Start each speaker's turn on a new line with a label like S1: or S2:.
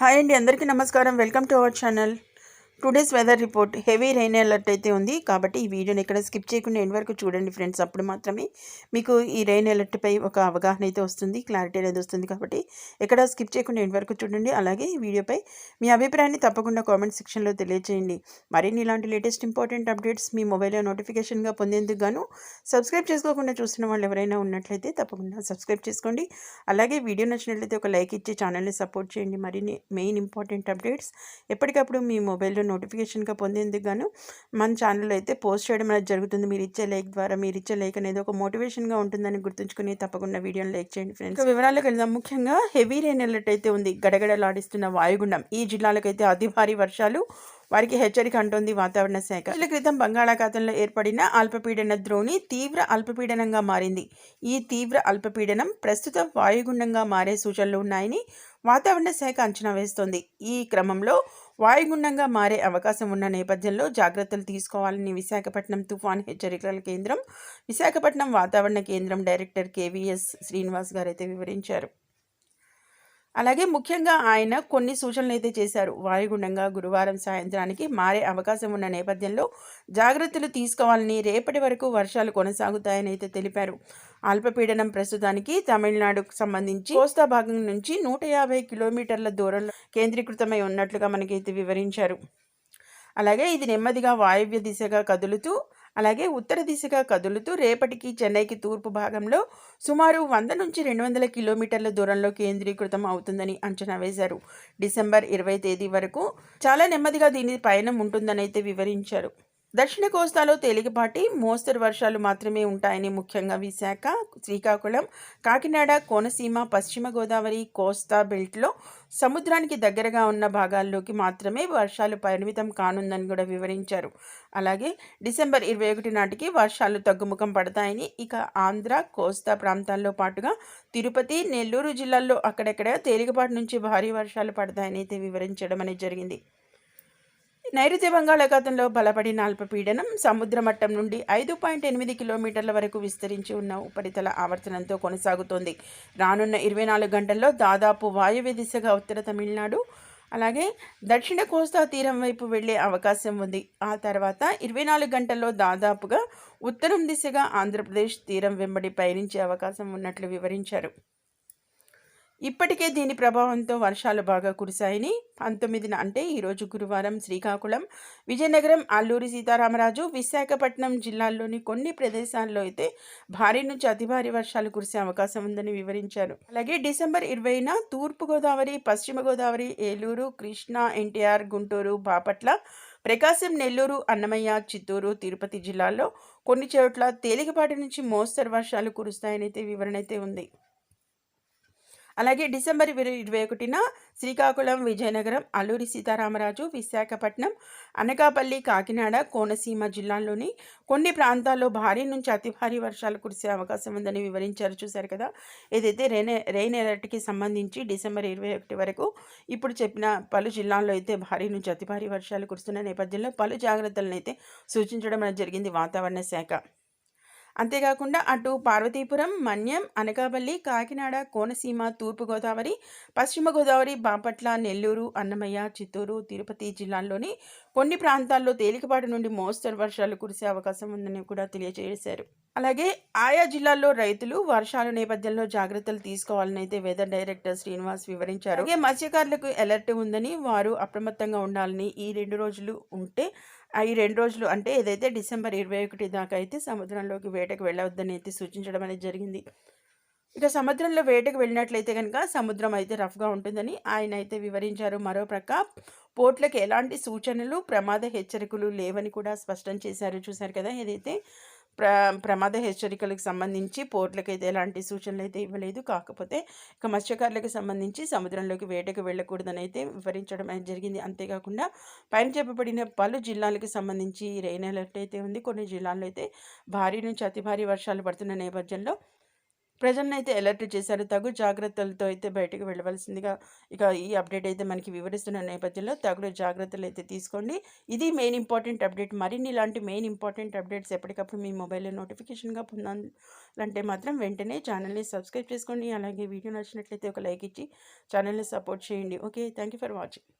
S1: Hi అండి, అందరికీ నమస్కారం. Welcome to our channel. Today's weather report heavy rain alert అయితే ఉంది. కాబట్టి ఈ వీడియోని ఇక్కడ స్కిప్ చేయకుండా ఎండ్ వరకు చూడండి ఫ్రెండ్స్. అప్పుడు మాత్రమే మీకు ఈ రెయిన్ అలర్ట్పై ఒక అవగాహన అయితే వస్తుంది, క్లారిటీ అనేది వస్తుంది. కాబట్టి ఎక్కడ స్కిప్ చేయకుండా ఎండ్ వరకు చూడండి. అలాగే ఈ వీడియోపై మీ అభిప్రాయాన్ని తప్పకుండా కామెంట్ సెక్షన్లో తెలియజేయండి. మరిన్ని ఇలాంటి లేటెస్ట్ ఇంపార్టెంట్ అప్డేట్స్ మీ మొబైల్లో నోటిఫికేషన్గా పొందేందుకు గాను సబ్స్క్రైబ్ చేసుకోకుండా చూస్తున్న వాళ్ళు ఎవరైనా ఉన్నట్లయితే తప్పకుండా సబ్స్క్రైబ్ చేసుకోండి. అలాగే వీడియో నచ్చినట్లయితే ఒక లైక్ ఇచ్చి ఛానల్ని సపోర్ట్ చేయండి. మరిన్ని మెయిన్ ఇంపార్టెంట్ అప్డేట్స్ ఎప్పటికప్పుడు మీ మొబైల్లో నోటిఫికేషన్గా పొందేందుకు గాను మన ఛానల్లో అయితే పోస్ట్ చేయడం అనేది జరుగుతుంది. మీరు ఇచ్చే లైక్ ద్వారా, మీరు ఇచ్చే లైక్ అనేది ఒక మోటివేషన్గా ఉంటుందని గుర్తుంచుకుని తప్పకుండా వీడియోని లైక్ చేయండి ఫ్రెండ్స్. వివరాలకు వెళ్దాం. ముఖ్యంగా హెవీ రెయిన్ అలర్ట్ అయితే ఉంది. గడగడలాడిస్తున్న వాయుగుండం ఈ జిల్లాలకైతే అతి భారీ వర్షాలు వారికి హెచ్చరిక అంటోంది వాతావరణ శాఖ. రోజుల క్రితం బంగాళాఖాతంలో ఏర్పడిన అల్పపీడన ద్రోణి తీవ్ర అల్పపీడనంగా మారింది. ఈ తీవ్ర అల్పపీడనం ప్రస్తుతం వాయుగుండంగా మారే సూచనలు ఉన్నాయని వాతావరణ శాఖ అంచనా వేస్తోంది. ఈ క్రమంలో వాయుగుండంగా మారే అవకాశం ఉన్న నేపథ్యంలో జాగ్రత్తలు తీసుకోవాలని విశాఖపట్నం తుఫాన్ హెచ్చరికల కేంద్రం, విశాఖపట్నం వాతావరణ కేంద్రం డైరెక్టర్ కేవీఎస్ శ్రీనివాస్ గారు అయితే వివరించారు. అలాగే ముఖ్యంగా ఆయన కొన్ని సూచనలు అయితే చేశారు. వాయుగుండంగా గురువారం సాయంత్రానికి మారే అవకాశం ఉన్న నేపథ్యంలో జాగ్రత్తలు తీసుకోవాలని, రేపటి వరకు వర్షాలు కొనసాగుతాయని అయితే తెలిపారు. అల్పపీడనం ప్రస్తుతానికి తమిళనాడుకు సంబంధించి కోస్తా భాగం నుంచి 150 కిలోమీటర్ల దూరంలో కేంద్రీకృతమై ఉన్నట్లుగా మనకైతే వివరించారు. అలాగే ఇది నెమ్మదిగా వాయువ్య దిశగా కదులుతూ, అలాగే ఉత్తర దిశగా కదులుతూ రేపటికి చెన్నైకి తూర్పు భాగంలో సుమారు 100 నుంచి 200 కిలోమీటర్ల దూరంలో కేంద్రీకృతం అవుతుందని అంచనా వేశారు. డిసెంబర్ 20 తేదీ వరకు చాలా నెమ్మదిగా దీని పయనం ఉంటుందని అయితే వివరించారు. దక్షిణ కోస్తాలో తేలికపాటి మోస్తరు వర్షాలు మాత్రమే ఉంటాయని, ముఖ్యంగా విశాఖ, శ్రీకాకుళం, కాకినాడ, కోనసీమ, పశ్చిమ గోదావరి, కోస్తా బెల్ట్లో సముద్రానికి దగ్గరగా ఉన్న భాగాల్లోకి మాత్రమే వర్షాలు పరిమితం కానుందని కూడా వివరించారు. అలాగే డిసెంబర్ 21 నాటికి వర్షాలు తగ్గుముఖం పడతాయని, ఇక ఆంధ్ర, కోస్తా ప్రాంతాల్లో పాటుగా తిరుపతి, నెల్లూరు జిల్లాల్లో అక్కడక్కడ తేలికపాటి నుంచి భారీ వర్షాలు పడతాయని అయితే వివరించడం అనేది జరిగింది. నైరుతి బంగాళాఖాతంలో బలపడిన అల్పపీడనం సముద్ర మట్టం నుండి 5.8 కిలోమీటర్ల వరకు విస్తరించి ఉన్న ఉపరితల ఆవర్తనంతో కొనసాగుతోంది. రానున్న 24 గంటల్లో దాదాపు వాయువ్య దిశగా ఉత్తర తమిళనాడు, అలాగే దక్షిణ కోస్తా తీరం వైపు వెళ్లే అవకాశం ఉంది. ఆ తర్వాత 24 గంటల్లో దాదాపుగా ఉత్తరం దిశగా ఆంధ్రప్రదేశ్ తీరం వెంబడి పయనించే అవకాశం ఉన్నట్లు వివరించారు. ఇప్పటికే దీని ప్రభావంతో వర్షాలు బాగా కురిశాయని, 19న అంటే ఈరోజు గురువారం శ్రీకాకుళం, విజయనగరం, అల్లూరి సీతారామరాజు, విశాఖపట్నం జిల్లాల్లోని కొన్ని ప్రదేశాల్లో అయితే భారీ నుంచి అతి భారీ వర్షాలు కురిసే అవకాశం ఉందని వివరించారు. అలాగే డిసెంబర్ 20న తూర్పుగోదావరి, పశ్చిమ గోదావరి, ఏలూరు, కృష్ణా, ఎన్టీఆర్, గుంటూరు, బాపట్ల, ప్రకాశం, నెల్లూరు, అన్నమయ్య, చిత్తూరు, తిరుపతి జిల్లాల్లో కొన్ని చోట్ల తేలికపాటి నుంచి మోస్తరు వర్షాలు కురుస్తాయని అయితే వివరణ అయితే ఉంది. అలాగే డిసెంబర్ 21న శ్రీకాకుళం, విజయనగరం, అల్లూరి సీతారామరాజు, విశాఖపట్నం, అనకాపల్లి, కాకినాడ, కోనసీమ జిల్లాల్లోని కొన్ని ప్రాంతాల్లో భారీ నుంచి అతి భారీ వర్షాలు కురిసే అవకాశం ఉందని వివరించారు. చూశారు కదా, ఏదైతే రెయిన్ అలర్ట్కి సంబంధించి డిసెంబర్ 21 వరకు ఇప్పుడు చెప్పిన పలు జిల్లాల్లో అయితే భారీ నుంచి అతి భారీ వర్షాలు కురుస్తున్న నేపథ్యంలో పలు జాగ్రత్తలను అయితే సూచించడం జరిగింది వాతావరణ శాఖ. అంతేకాకుండా అటు పార్వతీపురం, మన్యం, అనకాపల్లి, కాకినాడ, కోనసీమ, తూర్పుగోదావరి, పశ్చిమ గోదావరి, బాపట్ల, నెల్లూరు, అన్నమయ్య, చిత్తూరు, తిరుపతి జిల్లాల్లోని కొన్ని ప్రాంతాల్లో తేలికపాటి నుండి మోస్తరు వర్షాలు కురిసే అవకాశం ఉందని కూడా తెలియజేశారు. అలాగే ఆయా జిల్లాల్లో రైతులు వర్షాల నేపథ్యంలో జాగ్రత్తలు తీసుకోవాలని అయితే వెదర్ డైరెక్టర్ శ్రీనివాస్ వివరించారు. అలాగే మత్స్యకారులకు అలర్ట్ ఉందని, వారు అప్రమత్తంగా ఉండాలని, ఈ 2 రోజులు ఉంటే ఈ 2 రోజులు అంటే ఏదైతే డిసెంబర్ 21 దాకా అయితే సముద్రంలోకి వేటకు వెళ్ళవద్దని అయితే సూచించడం అనేది జరిగింది. ఇక సముద్రంలో వేటకు వెళ్ళినట్లయితే కనుక సముద్రం అయితే రఫ్గా ఉంటుందని ఆయన అయితే వివరించారు. మరోప్రక్క పోర్ట్లకు ఎలాంటి సూచనలు, ప్రమాద హెచ్చరికలు లేవని కూడా స్పష్టం చేశారు. చూశారు కదా, ఏదైతే ప్రమాద హెచ్చరికలకు సంబంధించి పోర్ట్లకు అయితే ఎలాంటి సూచనలు అయితే ఇవ్వలేదు. కాకపోతే ఇక మత్స్యకారులకు సంబంధించి సముద్రంలోకి వేటకు వెళ్ళకూడదని అయితే వివరించడం అనేది జరిగింది. అంతేకాకుండా పైన చెప్పబడిన పలు జిల్లాలకు సంబంధించి రెయిన్ అలర్ట్ అయితే ఉంది. కొన్ని జిల్లాల్లో అయితే భారీ నుంచి అతి భారీ వర్షాలు పడుతున్న నేపథ్యంలో ప్రజలనైతే అలర్ట్ చేశారు. తగు జాగ్రత్తలతో అయితే బయటకు వెళ్ళవలసిందిగా ఇక ఈ అప్డేట్ అయితే మనకి వివరిస్తున్న నేపథ్యంలో తగు జాగ్రత్తలు అయితే తీసుకోండి. ఇది మెయిన్ ఇంపార్టెంట్ అప్డేట్. మరిన్ని ఇలాంటి మెయిన్ ఇంపార్టెంట్ అప్డేట్స్ ఎప్పటికప్పుడు మీ మొబైల్‌లో నోటిఫికేషన్‌గా పొందాలంటే మాత్రం వెంటనే ఛానల్‌ని సబ్స్క్రైబ్ చేసుకోండి. అలాగే వీడియో నచ్చినట్లయితే ఒక లైక్ ఇచ్చి ఛానల్‌ని సపోర్ట్ చేయండి. Okay. Thank you for watching.